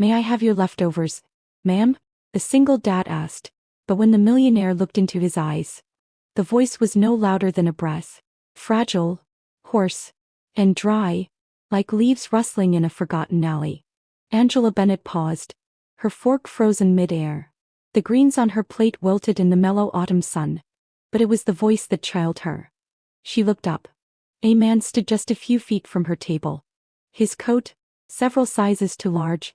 "May I have your leftovers, ma'am?" the single dad asked, but when the millionaire looked into his eyes, the voice was no louder than a breath, fragile, hoarse, and dry, like leaves rustling in a forgotten alley. Angela Bennett paused, her fork frozen mid-air. The greens on her plate wilted in the mellow autumn sun, but it was the voice that chilled her. She looked up. A man stood just a few feet from her table. His coat, several sizes too large,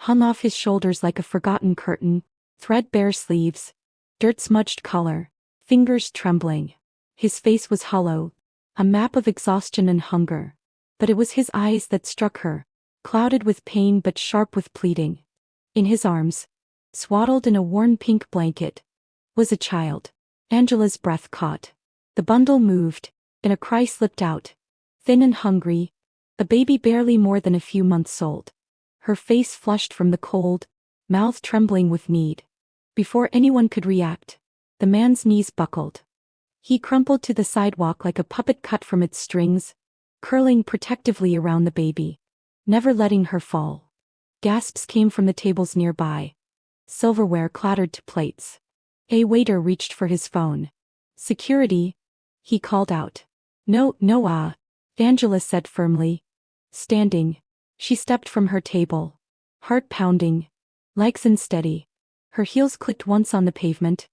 hung off his shoulders like a forgotten curtain, threadbare sleeves, dirt-smudged collar, fingers trembling. His face was hollow, a map of exhaustion and hunger. But it was his eyes that struck her, clouded with pain but sharp with pleading. In his arms, swaddled in a worn pink blanket, was a child. Angela's breath caught. The bundle moved, and a cry slipped out. Thin and hungry, a baby barely more than a few months old. Her face flushed from the cold, mouth trembling with need. Before anyone could react, the man's knees buckled. He crumpled to the sidewalk like a puppet cut from its strings, curling protectively around the baby, never letting her fall. Gasps came from the tables nearby. Silverware clattered to plates. A waiter reached for his phone. "Security," he called out. No, Angela said firmly. Standing, she stepped from her table, heart pounding, legs unsteady. Her heels clicked once on the pavement,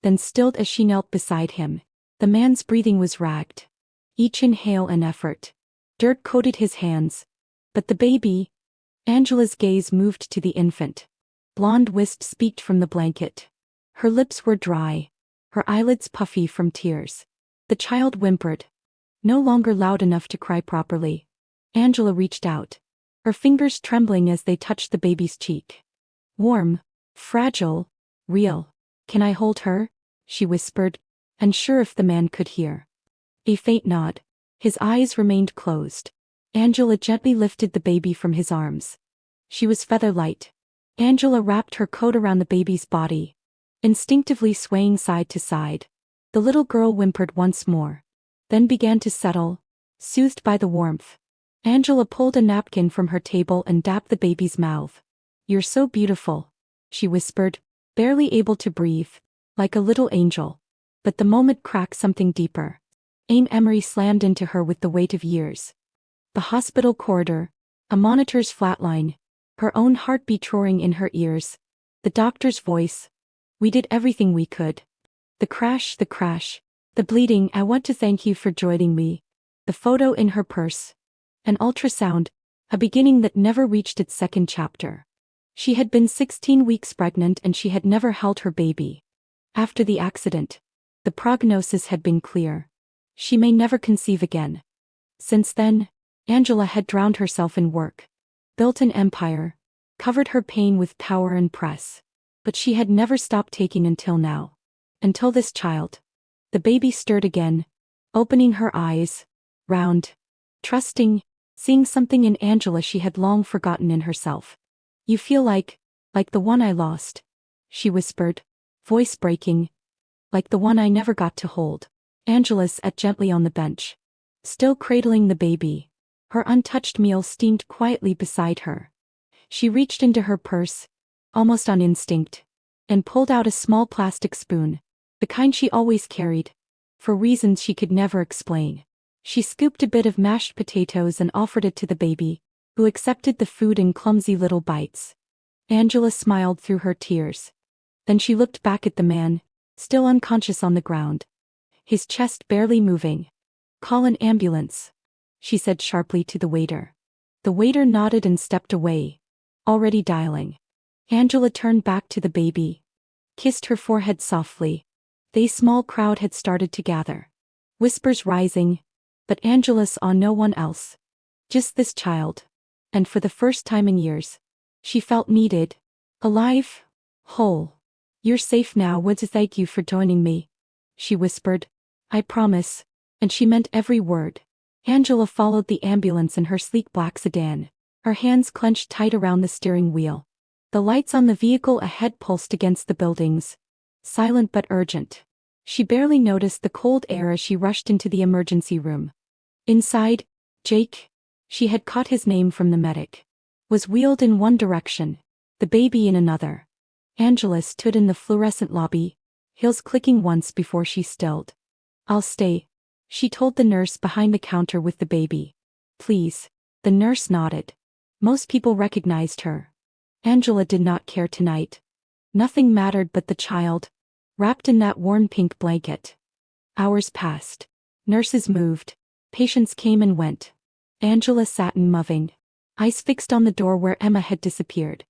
then stilled as she knelt beside him. The man's breathing was ragged. Each inhale an effort. Dirt coated his hands. But the baby... Angela's gaze moved to the infant. Blonde wisps peeked from the blanket. Her lips were dry, her eyelids puffy from tears. The child whimpered, no longer loud enough to cry properly. Angela reached out, her fingers trembling as they touched the baby's cheek. Warm, fragile, real. "Can I hold her?" she whispered, unsure if the man could hear. A faint nod. His eyes remained closed. Angela gently lifted the baby from his arms. She was feather-light. Angela wrapped her coat around the baby's body, instinctively swaying side to side. The little girl whimpered once more, then began to settle, soothed by the warmth. Angela pulled a napkin from her table and dabbed the baby's mouth. "You're so beautiful," she whispered, barely able to breathe, like a little angel. But the moment cracked something deeper. Memory slammed into her with the weight of years. The hospital corridor, a monitor's flatline, her own heartbeat roaring in her ears. The doctor's voice. "We did everything we could." The crash, the bleeding. "I want to thank you for joining me." The photo in her purse. An ultrasound, a beginning that never reached its second chapter. She had been 16 weeks pregnant and she had never held her baby. After the accident, the prognosis had been clear. She may never conceive again. Since then, Angela had drowned herself in work, built an empire, covered her pain with power and press. But she had never stopped taking until now. Until this child. The baby stirred again, opening her eyes, round, trusting, seeing something in Angela she had long forgotten in herself. "You feel like the one I lost," she whispered, voice breaking. "Like the one I never got to hold." Angela sat gently on the bench, still cradling the baby. Her untouched meal steamed quietly beside her. She reached into her purse, almost on instinct, and pulled out a small plastic spoon, the kind she always carried, for reasons she could never explain. She scooped a bit of mashed potatoes and offered it to the baby, who accepted the food in clumsy little bites. Angela smiled through her tears. Then she looked back at the man, still unconscious on the ground, his chest barely moving. "Call an ambulance," she said sharply to the waiter. The waiter nodded and stepped away, already dialing. Angela turned back to the baby, kissed her forehead softly. The small crowd had started to gather, whispers rising, but Angela saw no one else. Just this child. And for the first time in years, she felt needed, alive, whole. "You're safe now. Want to thank you for joining me," she whispered. "I promise." And she meant every word. Angela followed the ambulance in her sleek black sedan, her hands clenched tight around the steering wheel. The lights on the vehicle ahead pulsed against the buildings, silent but urgent. She barely noticed the cold air as she rushed into the emergency room. Inside, Jake, she had caught his name from the medic, was wheeled in one direction, the baby in another. Angela stood in the fluorescent lobby, heels clicking once before she stilled. "I'll stay," she told the nurse behind the counter with the baby. "Please." The nurse nodded. Most people recognized her. Angela did not care tonight. Nothing mattered but the child, wrapped in that warm pink blanket. Hours passed. Nurses moved. Patients came and went. Angela sat unmoving, eyes fixed on the door where Emma had disappeared.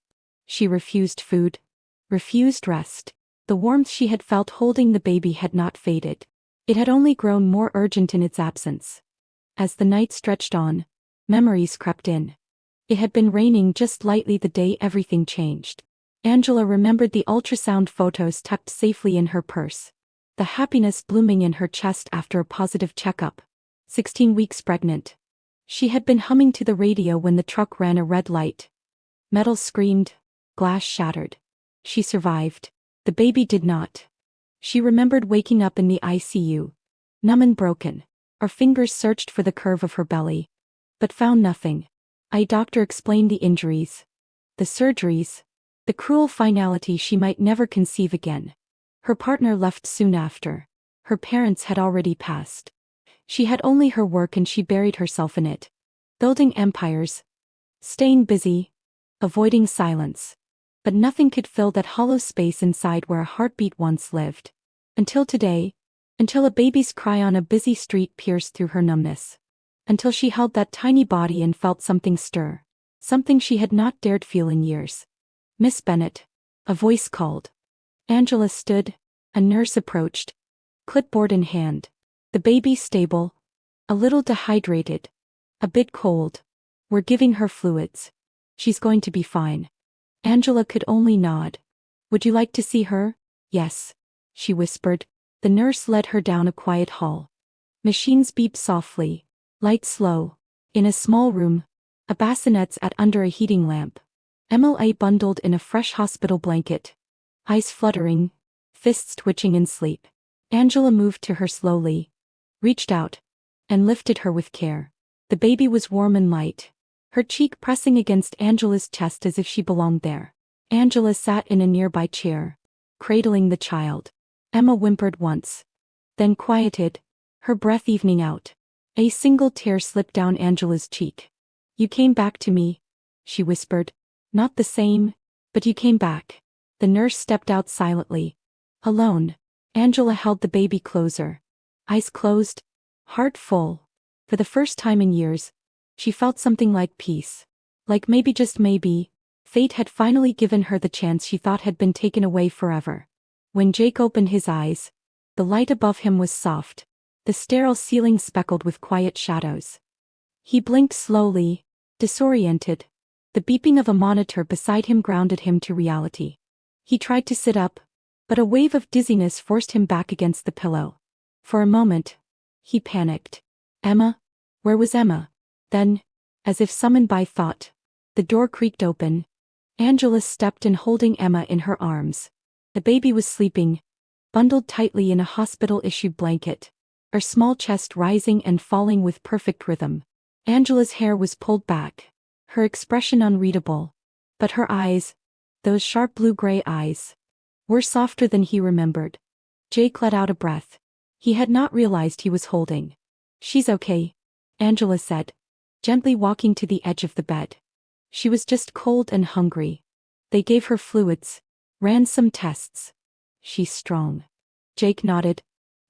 She refused food, refused rest. The warmth she had felt holding the baby had not faded. It had only grown more urgent in its absence. As the night stretched on, memories crept in. It had been raining just lightly the day everything changed. Angela remembered the ultrasound photos tucked safely in her purse. The happiness blooming in her chest after a positive checkup. 16 weeks pregnant. She had been humming to the radio when the truck ran a red light. Metal screamed. Glass shattered. She survived. The baby did not. She remembered waking up in the ICU. Numb and broken. Her fingers searched for the curve of her belly, but found nothing. A doctor explained the injuries, the surgeries, the cruel finality she might never conceive again. Her partner left soon after. Her parents had already passed. She had only her work and she buried herself in it. Building empires. Staying busy. Avoiding silence. But nothing could fill that hollow space inside where a heartbeat once lived. Until today. Until a baby's cry on a busy street pierced through her numbness. Until she held that tiny body and felt something stir. Something she had not dared feel in years. "Miss Bennett." A voice called. Angela stood. A nurse approached. Clipboard in hand. "The baby's stable. A little dehydrated. A bit cold. We're giving her fluids. She's going to be fine." Angela could only nod. "Would you like to see her?" "Yes," she whispered. The nurse led her down a quiet hall. Machines beeped softly. Light slow. In a small room, a bassinet's at under a heating lamp. Emma lay bundled in a fresh hospital blanket. Eyes fluttering, fists twitching in sleep. Angela moved to her slowly, reached out, and lifted her with care. The baby was warm and light, her cheek pressing against Angela's chest as if she belonged there. Angela sat in a nearby chair, cradling the child. Emma whimpered once, then quieted, her breath evening out. A single tear slipped down Angela's cheek. "You came back to me," she whispered. "Not the same, but you came back." The nurse stepped out silently. Alone, Angela held the baby closer. Eyes closed, heart full. For the first time in years, she felt something like peace. Like maybe, just maybe, fate had finally given her the chance she thought had been taken away forever. When Jake opened his eyes, the light above him was soft, the sterile ceiling speckled with quiet shadows. He blinked slowly, disoriented. The beeping of a monitor beside him grounded him to reality. He tried to sit up, but a wave of dizziness forced him back against the pillow. For a moment, he panicked. Emma? Where was Emma? Then, as if summoned by thought, the door creaked open. Angela stepped in, holding Emma in her arms. The baby was sleeping, bundled tightly in a hospital-issued blanket, her small chest rising and falling with perfect rhythm. Angela's hair was pulled back, her expression unreadable. But her eyes, those sharp blue-gray eyes, were softer than he remembered. Jake let out a breath. He had not realized he was holding. "She's okay," Angela said, gently walking to the edge of the bed. She was just cold and hungry. They gave her fluids, ran some tests. "She's strong." Jake nodded,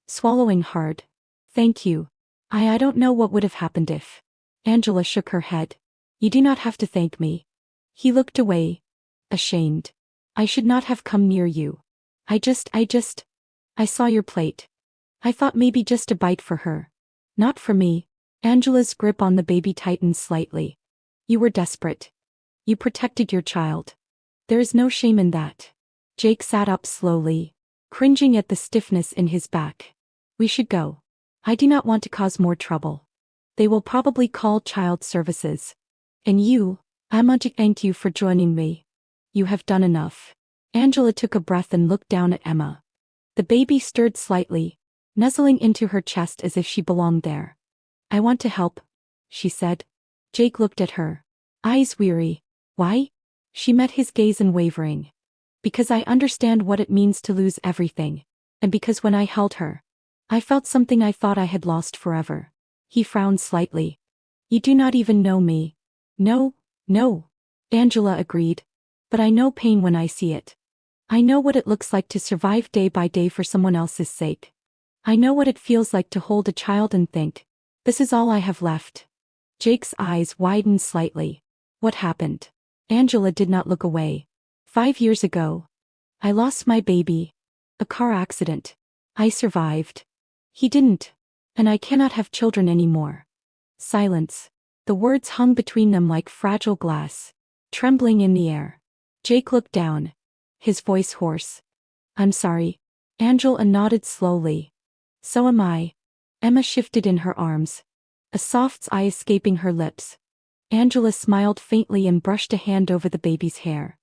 swallowing hard. "Thank you. I don't know what would have happened if." Angela shook her head. "You do not have to thank me." He looked away, ashamed. "I should not have come near you. I saw your plate. I thought maybe just a bite for her. Not for me." Angela's grip on the baby tightened slightly. "You were desperate. You protected your child. There is no shame in that." Jake sat up slowly, cringing at the stiffness in his back. "We should go. I do not want to cause more trouble. They will probably call child services. And you, I want to thank you for joining me. You have done enough." Angela took a breath and looked down at Emma. The baby stirred slightly, nuzzling into her chest as if she belonged there. "I want to help," she said. Jake looked at her, eyes weary. "Why?" She met his gaze unwavering. Because I understand what it means to lose everything. And because when I held her, I felt something I thought I had lost forever. He frowned slightly. You do not even know me. No, no. Angela agreed. But I know pain when I see it. I know what it looks like to survive day by day for someone else's sake. I know what it feels like to hold a child and think, this is all I have left. Jake's eyes widened slightly. What happened? Angela did not look away. 5 years ago. I lost my baby. A car accident. I survived. He didn't. And I cannot have children anymore. Silence. The words hung between them like fragile glass, trembling in the air. Jake looked down. His voice hoarse. I'm sorry. Angela nodded slowly. So am I. Emma shifted in her arms, a soft sigh escaping her lips. Angela smiled faintly and brushed a hand over the baby's hair.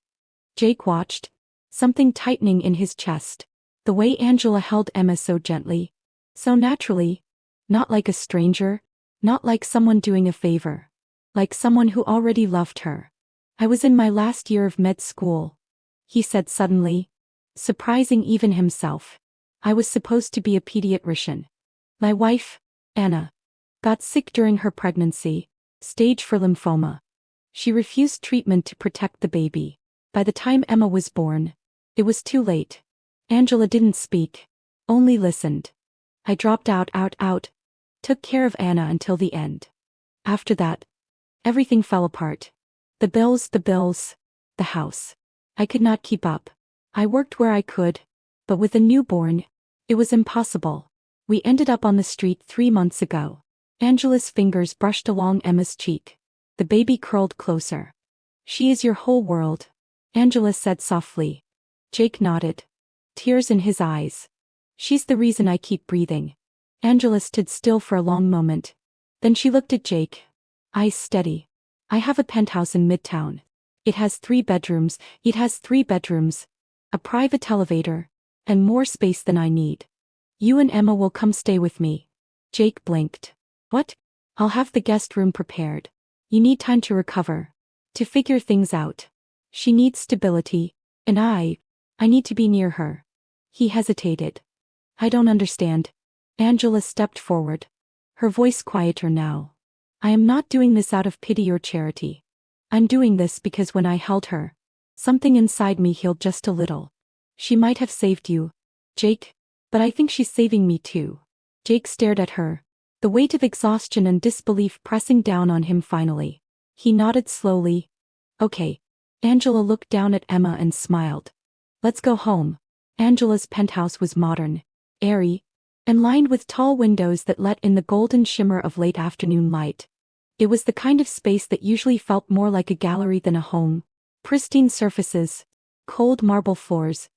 Jake watched, something tightening in his chest. The way Angela held Emma so gently, so naturally, not like a stranger, not like someone doing a favor, like someone who already loved her. I was in my last year of med school, he said suddenly, surprising even himself. I was supposed to be a pediatrician. My wife, Anna, got sick during her pregnancy, stage 4 lymphoma. She refused treatment to protect the baby. By the time Emma was born, it was too late. Angela didn't speak, only listened. I dropped out, took care of Anna until the end. After that, everything fell apart. The bills, the house. I could not keep up. I worked where I could, but with a newborn, it was impossible. We ended up on the street 3 months ago. Angela's fingers brushed along Emma's cheek. The baby curled closer. She is your whole world, Angela said softly. Jake nodded, tears in his eyes. She's the reason I keep breathing. Angela stood still for a long moment. Then she looked at Jake, eyes steady. I have a penthouse in Midtown. It has 3 bedrooms, a private elevator, and more space than I need. You and Emma will come stay with me. Jake blinked. What? I'll have the guest room prepared. You need time to recover, to figure things out. She needs stability, and I need to be near her. He hesitated. I don't understand. Angela stepped forward, her voice quieter now. I am not doing this out of pity or charity. I'm doing this because when I held her, something inside me healed just a little. She might have saved you, Jake, but I think she's saving me too. Jake stared at her, the weight of exhaustion and disbelief pressing down on him finally. He nodded slowly. Okay. Angela looked down at Emma and smiled. Let's go home. Angela's penthouse was modern, airy, and lined with tall windows that let in the golden shimmer of late afternoon light. It was the kind of space that usually felt more like a gallery than a home. Pristine surfaces, cold marble floors,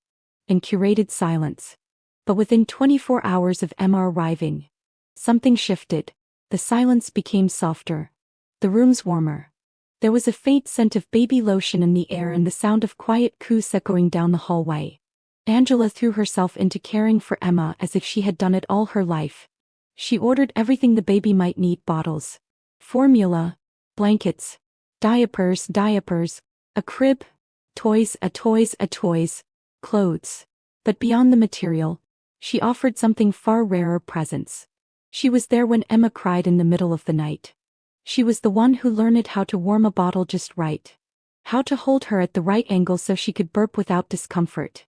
and curated silence. But within 24 hours of Emma arriving, something shifted. The silence became softer, the rooms warmer. There was a faint scent of baby lotion in the air and the sound of quiet coos echoing down the hallway. Angela threw herself into caring for Emma as if she had done it all her life. She ordered everything the baby might need: bottles, formula, blankets, diapers, a crib, toys, clothes. But beyond the material, she offered something far rarer: presence. She was there when Emma cried in the middle of the night. She was the one who learned how to warm a bottle just right, how to hold her at the right angle so she could burp without discomfort.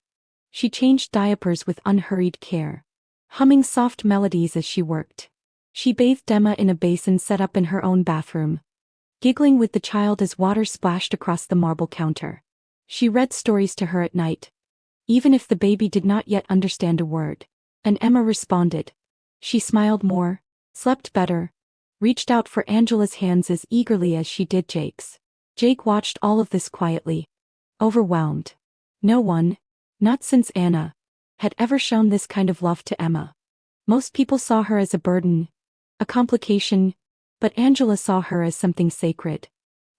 She changed diapers with unhurried care, humming soft melodies as she worked. She bathed Emma in a basin set up in her own bathroom, giggling with the child as water splashed across the marble counter. She read stories to her at night, even if the baby did not yet understand a word. And Emma responded. She smiled more, slept better, reached out for Angela's hands as eagerly as she did Jake's. Jake watched all of this quietly, overwhelmed. No one, not since Anna, had ever shown this kind of love to Emma. Most people saw her as a burden, a complication, but Angela saw her as something sacred.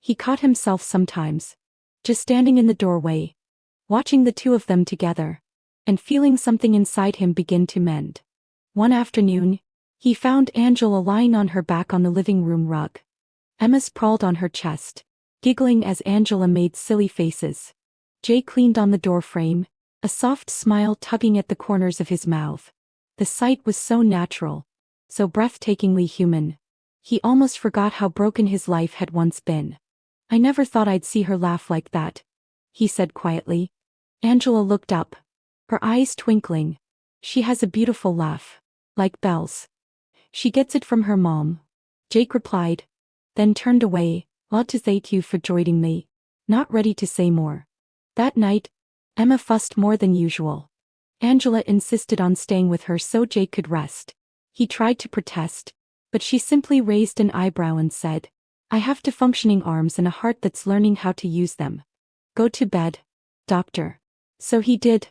He caught himself sometimes, just standing in the doorway, watching the two of them together, and feeling something inside him begin to mend. One afternoon, he found Angela lying on her back on the living room rug. Emma sprawled on her chest, giggling as Angela made silly faces. Jake leaned on the doorframe, a soft smile tugging at the corners of his mouth. The sight was so natural, so breathtakingly human. He almost forgot how broken his life had once been. I never thought I'd see her laugh like that, he said quietly. Angela looked up, her eyes twinkling. She has a beautiful laugh, like bells. She gets it from her mom, Jake replied, then turned away. Want to thank you for joining me. Not ready to say more. That night, Emma fussed more than usual. Angela insisted on staying with her so Jake could rest. He tried to protest, but she simply raised an eyebrow and said, I have two functioning arms and a heart that's learning how to use them. Go to bed, doctor. So he did.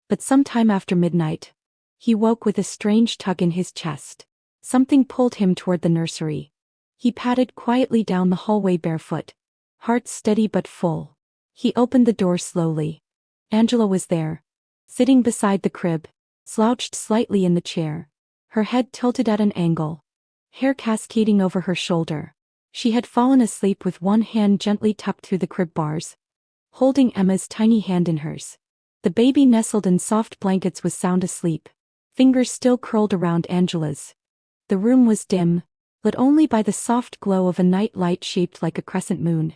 But sometime after midnight, he woke with a strange tug in his chest. Something pulled him toward the nursery. He padded quietly down the hallway barefoot, heart steady but full. He opened the door slowly. Angela was there, sitting beside the crib, slouched slightly in the chair, her head tilted at an angle, hair cascading over her shoulder. She had fallen asleep with one hand gently tucked through the crib bars, holding Emma's tiny hand in hers. The baby nestled in soft blankets was sound asleep, fingers still curled around Angela's. The room was dim, lit only by the soft glow of a night light shaped like a crescent moon.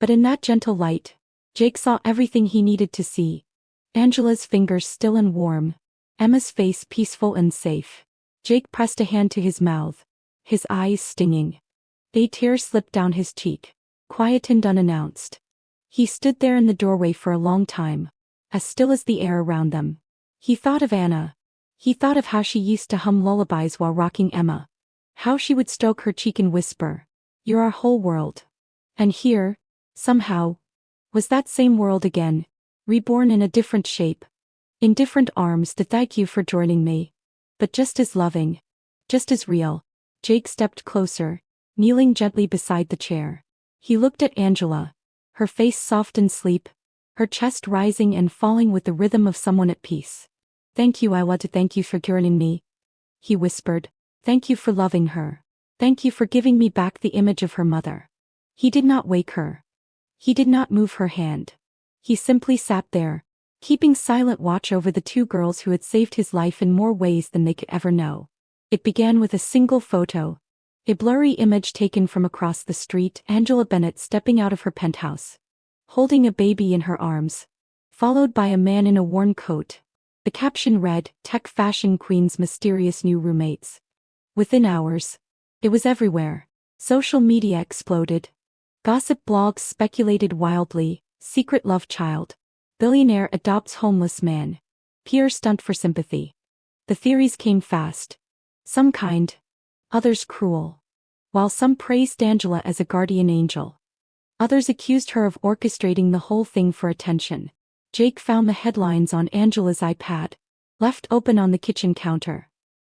But in that gentle light, Jake saw everything he needed to see. Angela's fingers still and warm, Emma's face peaceful and safe. Jake pressed a hand to his mouth, his eyes stinging. A tear slipped down his cheek, quiet and unannounced. He stood there in the doorway for a long time, as still as the air around them. He thought of Anna. He thought of how she used to hum lullabies while rocking Emma. How she would stroke her cheek and whisper, You're our whole world. And here, somehow, was that same world again, reborn in a different shape, in different arms. To thank you for joining me. But just as loving, just as real. Jake stepped closer, kneeling gently beside the chair. He looked at Angela, her face soft in sleep, her chest rising and falling with the rhythm of someone at peace. Thank you. I want to thank you for joining me, he whispered. Thank you for loving her. Thank you for giving me back the image of her mother. He did not wake her. He did not move her hand. He simply sat there, keeping silent watch over the two girls who had saved his life in more ways than they could ever know. It began with a single photo, a blurry image taken from across the street, Angela Bennett stepping out of her penthouse, holding a baby in her arms, followed by a man in a worn coat. The caption read, Tech Fashion Queen's Mysterious New Roommates. Within hours, it was everywhere. Social media exploded. Gossip blogs speculated wildly. Secret love child. Billionaire adopts homeless man. Pure stunt for sympathy. The theories came fast. Some kind, others cruel. While some praised Angela as a guardian angel, others accused her of orchestrating the whole thing for attention. Jake found the headlines on Angela's iPad, left open on the kitchen counter.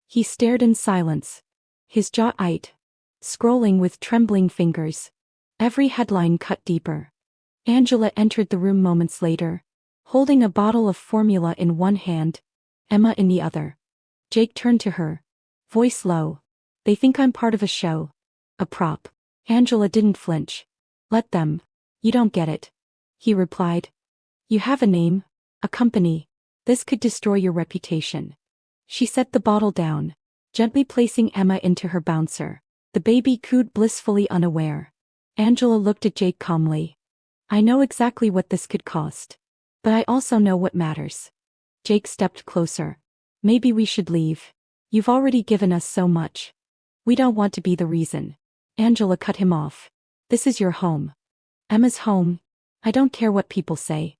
He stared in silence, his jaw tight, scrolling with trembling fingers. Every headline cut deeper. Angela entered the room moments later, holding a bottle of formula in one hand, Emma in the other. Jake turned to her, voice low. They think I'm part of a show. A prop. Angela didn't flinch. Let them. You don't get it, he replied. You have a name, a company. This could destroy your reputation. She set the bottle down, gently placing Emma into her bouncer. The baby cooed blissfully unaware. Angela looked at Jake calmly. I know exactly what this could cost. But I also know what matters. Jake stepped closer. Maybe we should leave. You've already given us so much. We don't want to be the reason. Angela cut him off. This is your home. Emma's home. I don't care what people say.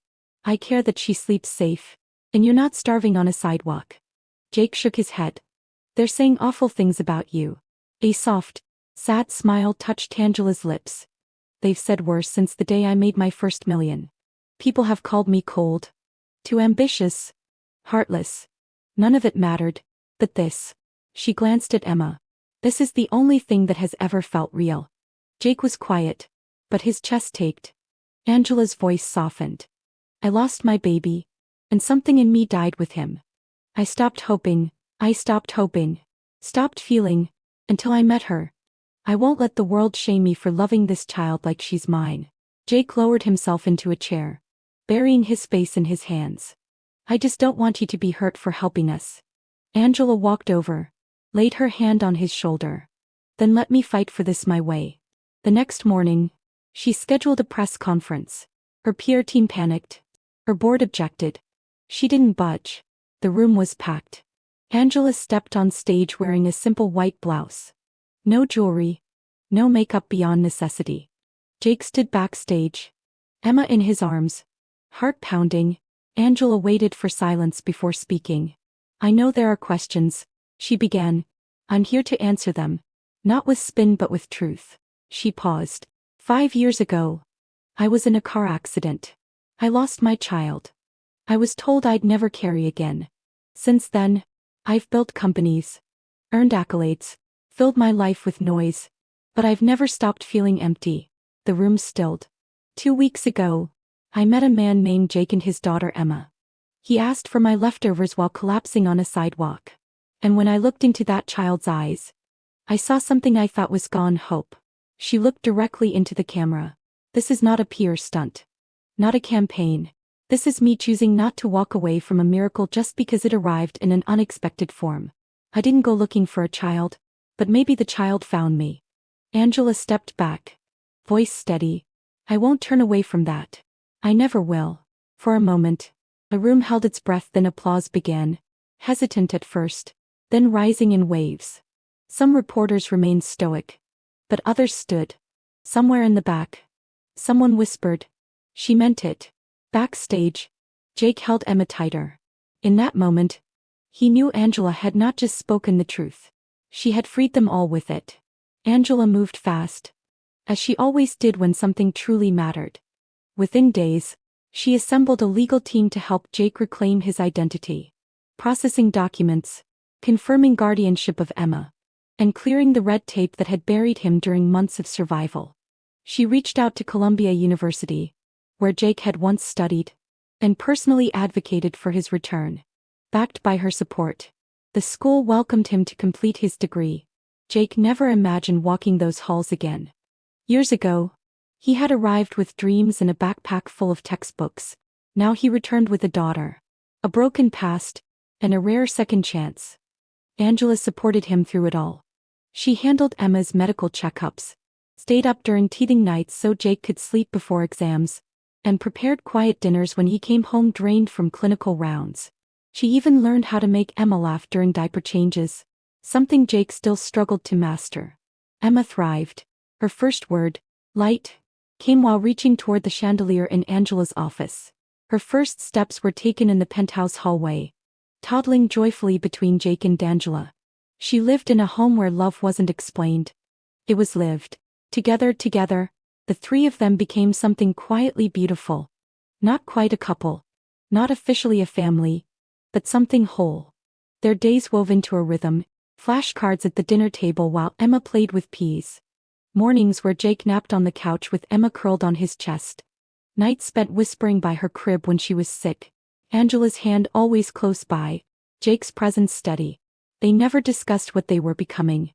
I care that she sleeps safe, and you're not starving on a sidewalk. Jake shook his head. They're saying awful things about you. A soft, sad smile touched Angela's lips. They've said worse since the day I made my first million. People have called me cold, too ambitious, heartless. None of it mattered, but this. She glanced at Emma. This is the only thing that has ever felt real. Jake was quiet, but his chest ached. Angela's voice softened. I lost my baby, and something in me died with him. I stopped hoping, stopped feeling, until I met her. I won't let the world shame me for loving this child like she's mine. Jake lowered himself into a chair, burying his face in his hands. I just don't want you to be hurt for helping us. Angela walked over, laid her hand on his shoulder. Then let me fight for this my way. The next morning, she scheduled a press conference. Her PR team panicked. Her board objected. She didn't budge. The room was packed. Angela stepped on stage wearing a simple white blouse. No jewelry. No makeup beyond necessity. Jake stood backstage, Emma in his arms. Heart pounding, Angela waited for silence before speaking. I know there are questions, she began. I'm here to answer them. Not with spin but with truth. She paused. 5 years ago, I was in a car accident. I lost my child. I was told I'd never carry again. Since then, I've built companies, earned accolades, filled my life with noise, but I've never stopped feeling empty. The room stilled. 2 weeks ago, I met a man named Jake and his daughter Emma. He asked for my leftovers while collapsing on a sidewalk. And when I looked into that child's eyes, I saw something I thought was gone: hope. She looked directly into the camera. This is not a PR stunt. Not a campaign. This is me choosing not to walk away from a miracle just because it arrived in an unexpected form. I didn't go looking for a child, but maybe the child found me. Angela stepped back, voice steady. I won't turn away from that. I never will. For a moment, the room held its breath, then applause began, hesitant at first, then rising in waves. Some reporters remained stoic, but others stood. Somewhere in the back, someone whispered, "She meant it." Backstage, Jake held Emma tighter. In that moment, he knew Angela had not just spoken the truth. She had freed them all with it. Angela moved fast, as she always did when something truly mattered. Within days, she assembled a legal team to help Jake reclaim his identity, processing documents, confirming guardianship of Emma, and clearing the red tape that had buried him during months of survival. She reached out to Columbia University, where Jake had once studied, and personally advocated for his return. Backed by her support, the school welcomed him to complete his degree. Jake never imagined walking those halls again. Years ago, he had arrived with dreams and a backpack full of textbooks. Now he returned with a daughter, a broken past, and a rare second chance. Angela supported him through it all. She handled Emma's medical checkups, stayed up during teething nights so Jake could sleep before exams, and prepared quiet dinners when he came home drained from clinical rounds. She even learned how to make Emma laugh during diaper changes, something Jake still struggled to master. Emma thrived. Her first word, light, came while reaching toward the chandelier in Angela's office. Her first steps were taken in the penthouse hallway, toddling joyfully between Jake and Angela. She lived in a home where love wasn't explained. It was lived. Together, the three of them became something quietly beautiful. Not quite a couple. Not officially a family. But something whole. Their days wove into a rhythm, flashcards at the dinner table while Emma played with peas. Mornings where Jake napped on the couch with Emma curled on his chest. Nights spent whispering by her crib when she was sick. Angela's hand always close by, Jake's presence steady. They never discussed what they were becoming.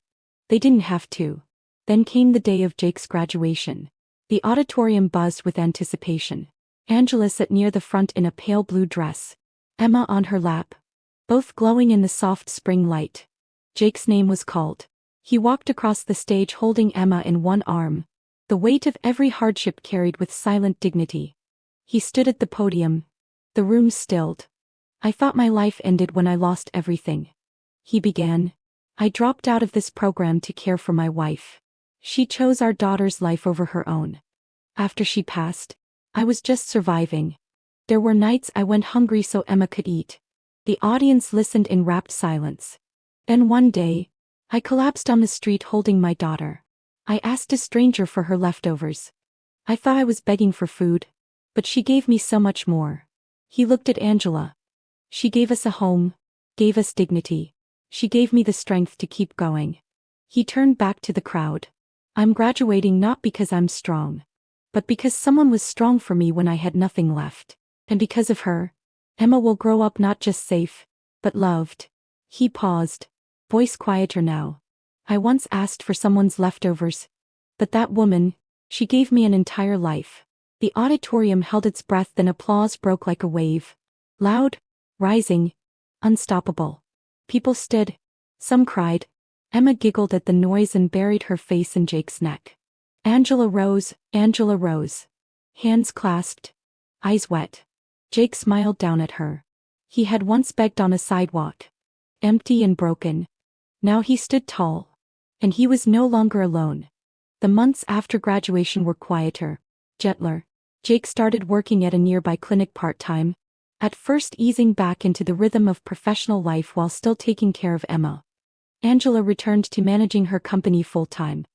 They didn't have to. Then came the day of Jake's graduation. The auditorium buzzed with anticipation. Angela sat near the front in a pale blue dress, Emma on her lap, both glowing in the soft spring light. Jake's name was called. He walked across the stage holding Emma in one arm, the weight of every hardship carried with silent dignity. He stood at the podium. The room stilled. I thought my life ended when I lost everything. He began. I dropped out of this program to care for my wife. She chose our daughter's life over her own. After she passed, I was just surviving. There were nights I went hungry so Emma could eat. The audience listened in rapt silence. Then one day, I collapsed on the street holding my daughter. I asked a stranger for her leftovers. I thought I was begging for food, but she gave me so much more. He looked at Angela. She gave us a home, gave us dignity. She gave me the strength to keep going. He turned back to the crowd. I'm graduating not because I'm strong, but because someone was strong for me when I had nothing left. And because of her, Emma will grow up not just safe, but loved. He paused, voice quieter now. I once asked for someone's leftovers, but that woman, she gave me an entire life. The auditorium held its breath, then applause broke like a wave. Loud, rising, unstoppable. People stood. Some cried. Emma giggled at the noise and buried her face in Jake's neck. Angela rose, Angela rose. Hands clasped. Eyes wet. Jake smiled down at her. He had once begged on a sidewalk. Empty and broken. Now he stood tall. And he was no longer alone. The months after graduation were quieter, gentler. Jake started working at a nearby clinic part-time, at first easing back into the rhythm of professional life while still taking care of Emma. Angela returned to managing her company full-time,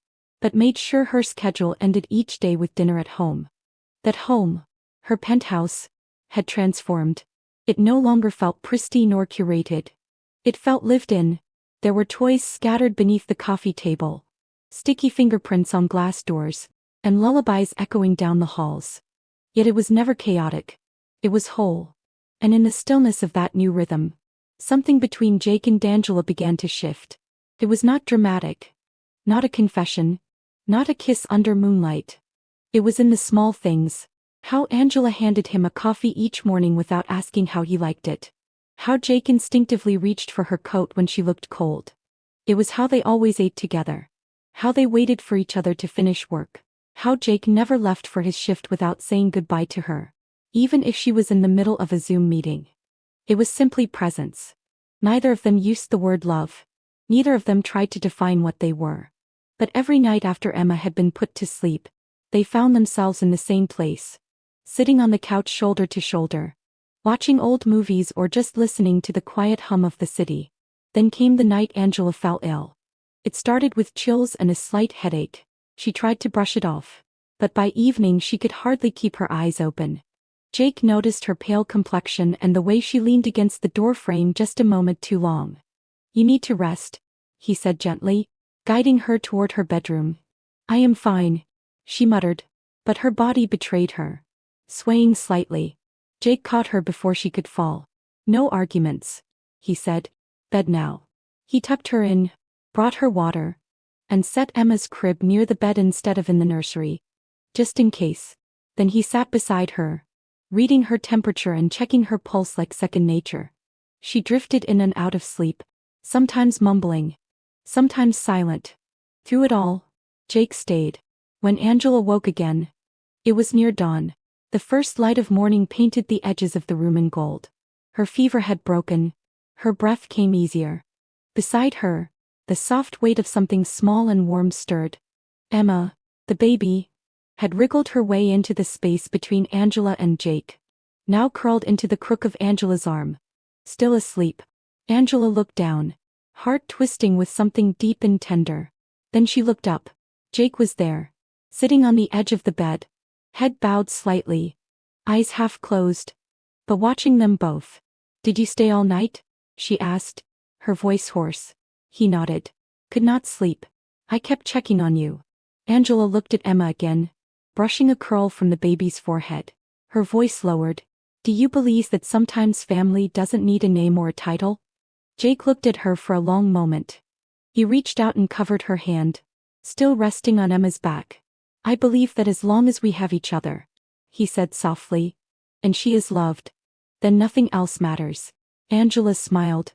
but made sure her schedule ended each day with dinner at home. That home, her penthouse, had transformed. It no longer felt pristine or curated. It felt lived in. There were toys scattered beneath the coffee table, sticky fingerprints on glass doors, and lullabies echoing down the halls. Yet it was never chaotic. It was whole. And in the stillness of that new rhythm, something between Jake and Angela began to shift. It was not dramatic. Not a confession. Not a kiss under moonlight. It was in the small things. How Angela handed him a coffee each morning without asking how he liked it. How Jake instinctively reached for her coat when she looked cold. It was how they always ate together. How they waited for each other to finish work. How Jake never left for his shift without saying goodbye to her, even if she was in the middle of a Zoom meeting. It was simply presence. Neither of them used the word love. Neither of them tried to define what they were. But every night after Emma had been put to sleep, they found themselves in the same place, sitting on the couch shoulder to shoulder, watching old movies or just listening to the quiet hum of the city. Then came the night Angela fell ill. It started with chills and a slight headache. She tried to brush it off, but by evening she could hardly keep her eyes open. Jake noticed her pale complexion and the way she leaned against the doorframe just a moment too long. "You need to rest," he said gently, guiding her toward her bedroom. "I am fine," she muttered, but her body betrayed her. Swaying slightly, Jake caught her before she could fall. "No arguments," he said. "Bed now." He tucked her in, brought her water, and set Emma's crib near the bed instead of in the nursery, just in case. Then he sat beside her, reading her temperature and checking her pulse like second nature. She drifted in and out of sleep, sometimes mumbling, sometimes silent. Through it all, Jake stayed. When Angela woke again, it was near dawn. The first light of morning painted the edges of the room in gold. Her fever had broken. Her breath came easier. Beside her, the soft weight of something small and warm stirred. Emma, the baby, had wriggled her way into the space between Angela and Jake, now curled into the crook of Angela's arm. Still asleep, Angela looked down, heart twisting with something deep and tender. Then she looked up. Jake was there, sitting on the edge of the bed, head bowed slightly, eyes half closed, but watching them both. "Did you stay all night?" she asked, her voice hoarse. He nodded. "Could not sleep. I kept checking on you." Angela looked at Emma again, brushing a curl from the baby's forehead. Her voice lowered. "Do you believe that sometimes family doesn't need a name or a title?" Jake looked at her for a long moment. He reached out and covered her hand, still resting on Emma's back. "I believe that as long as we have each other," he said softly, "and she is loved, then nothing else matters." Angela smiled.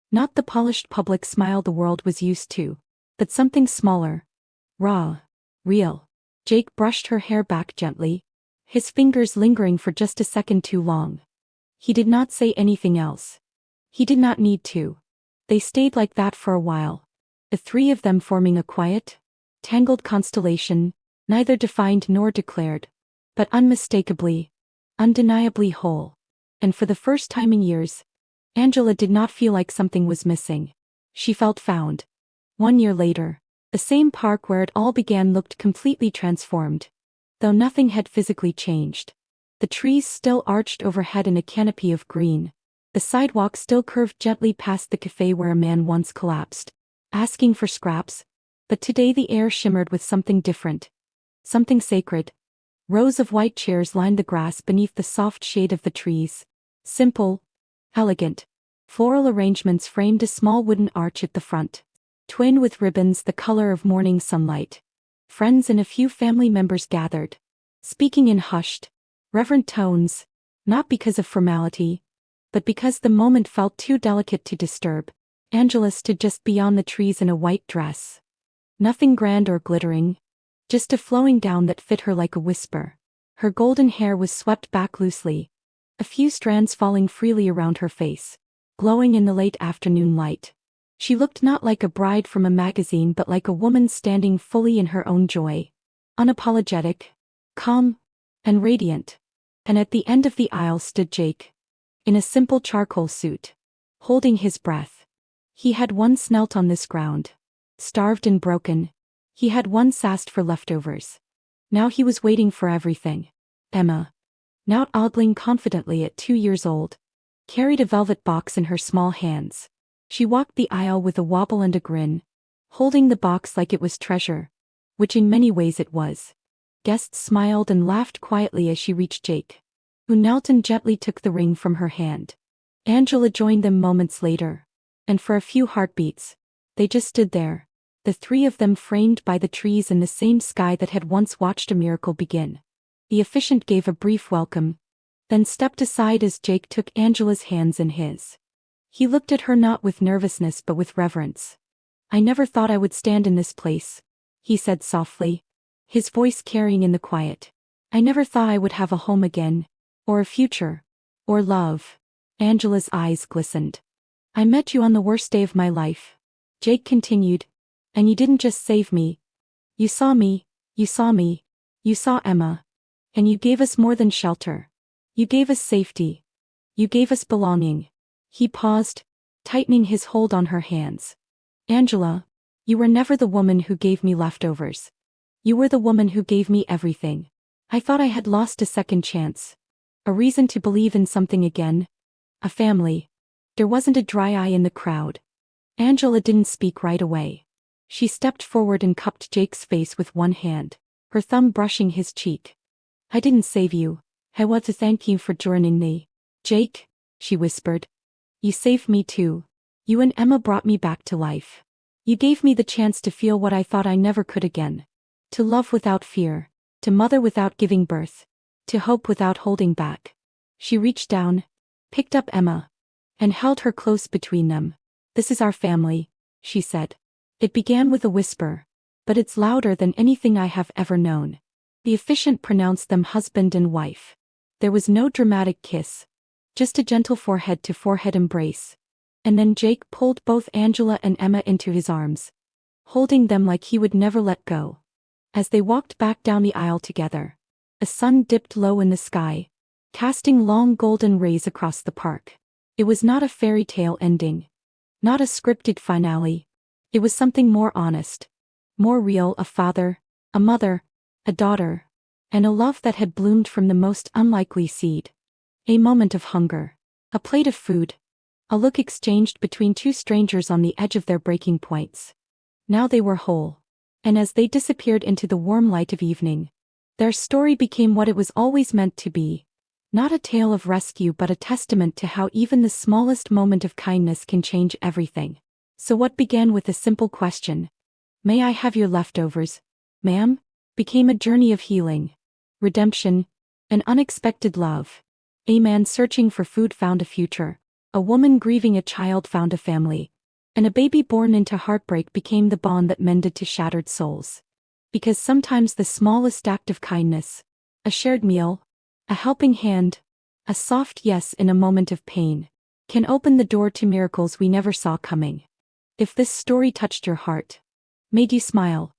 Not the polished public smile the world was used to, but something smaller, raw, real. Jake brushed her hair back gently, his fingers lingering for just a second too long. He did not say anything else. He did not need to. They stayed like that for a while, the three of them forming a quiet, tangled constellation, neither defined nor declared, but unmistakably, undeniably whole. And for the first time in years, Angela did not feel like something was missing. She felt found. 1 year later, the same park where it all began looked completely transformed. Though nothing had physically changed. The trees still arched overhead in a canopy of green. The sidewalk still curved gently past the cafe where a man once collapsed, asking for scraps. But today the air shimmered with something different. Something sacred. Rows of white chairs lined the grass beneath the soft shade of the trees. Simple, elegant. Floral arrangements framed a small wooden arch at the front, twinned with ribbons the color of morning sunlight. Friends and a few family members gathered. speaking in hushed, reverent tones, not because of formality, but because the moment felt too delicate to disturb. Angela stood just beyond the trees in a white dress. Nothing grand or glittering, just a flowing gown that fit her like a whisper. Her golden hair was swept back loosely, a few strands falling freely around her face, glowing in the late afternoon light. She looked not like a bride from a magazine but like a woman standing fully in her own joy, unapologetic, calm, and radiant. And at the end of the aisle stood Jake, in a simple charcoal suit, holding his breath. He had once knelt on this ground, starved and broken. He had once asked for leftovers. Now he was waiting for everything. Emma, now toddling confidently at 2 years old, carried a velvet box in her small hands. She walked the aisle with a wobble and a grin, holding the box like it was treasure, which in many ways it was. Guests smiled and laughed quietly as she reached Jake, who knelt and gently took the ring from her hand. Angela joined them moments later, and for a few heartbeats, they just stood there, the three of them framed by the trees in the same sky that had once watched a miracle begin. The officiant gave a brief welcome, then stepped aside as Jake took Angela's hands in his. He looked at her not with nervousness but with reverence. "I never thought I would stand in this place," he said softly, his voice carrying in the quiet. "I never thought I would have a home again, or a future, or love." Angela's eyes glistened. "I met you on the worst day of my life," Jake continued, "and you didn't just save me. You saw me, you saw me, you saw Emma. And you gave us more than shelter. You gave us safety. You gave us belonging." He paused, tightening his hold on her hands. "Angela, you were never the woman who gave me leftovers. You were the woman who gave me everything. I thought I had lost a second chance. A reason to believe in something again. A family." There wasn't a dry eye in the crowd. Angela didn't speak right away. She stepped forward and cupped Jake's face with one hand, her thumb brushing his cheek. "I didn't save you. I want to thank you for joining me, Jake," she whispered. "You saved me too. You and Emma brought me back to life. You gave me the chance to feel what I thought I never could again. To love without fear, to mother without giving birth, to hope without holding back." She reached down, picked up Emma, and held her close between them. "This is our family," she said. "It began with a whisper, but it's louder than anything I have ever known." The officiant pronounced them husband and wife. There was no dramatic kiss, just a gentle forehead-to-forehead embrace. And then Jake pulled both Angela and Emma into his arms, holding them like he would never let go. As they walked back down the aisle together, a sun dipped low in the sky, casting long golden rays across the park. It was not a fairy tale ending, not a scripted finale. It was something more honest, more real, a father, a mother, a daughter, and a love that had bloomed from the most unlikely seed. A moment of hunger, a plate of food, a look exchanged between two strangers on the edge of their breaking points. Now they were whole. And as they disappeared into the warm light of evening, their story became what it was always meant to be. Not a tale of rescue but a testament to how even the smallest moment of kindness can change everything. So what began with a simple question, "May I have your leftovers, ma'am?" became a journey of healing, redemption, and unexpected love. A man searching for food found a future, a woman grieving a child found a family, and a baby born into heartbreak became the bond that mended to shattered souls. Because sometimes the smallest act of kindness, a shared meal, a helping hand, a soft yes in a moment of pain, can open the door to miracles we never saw coming. If this story touched your heart, made you smile,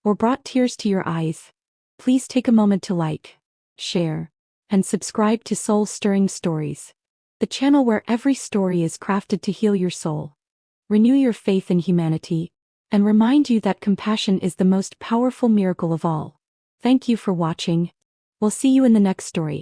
or brought tears to your eyes, please take a moment to like, share, and subscribe to Soul Stirring Stories, the channel where every story is crafted to heal your soul, renew your faith in humanity, and remind you that compassion is the most powerful miracle of all. Thank you for watching. We'll see you in the next story.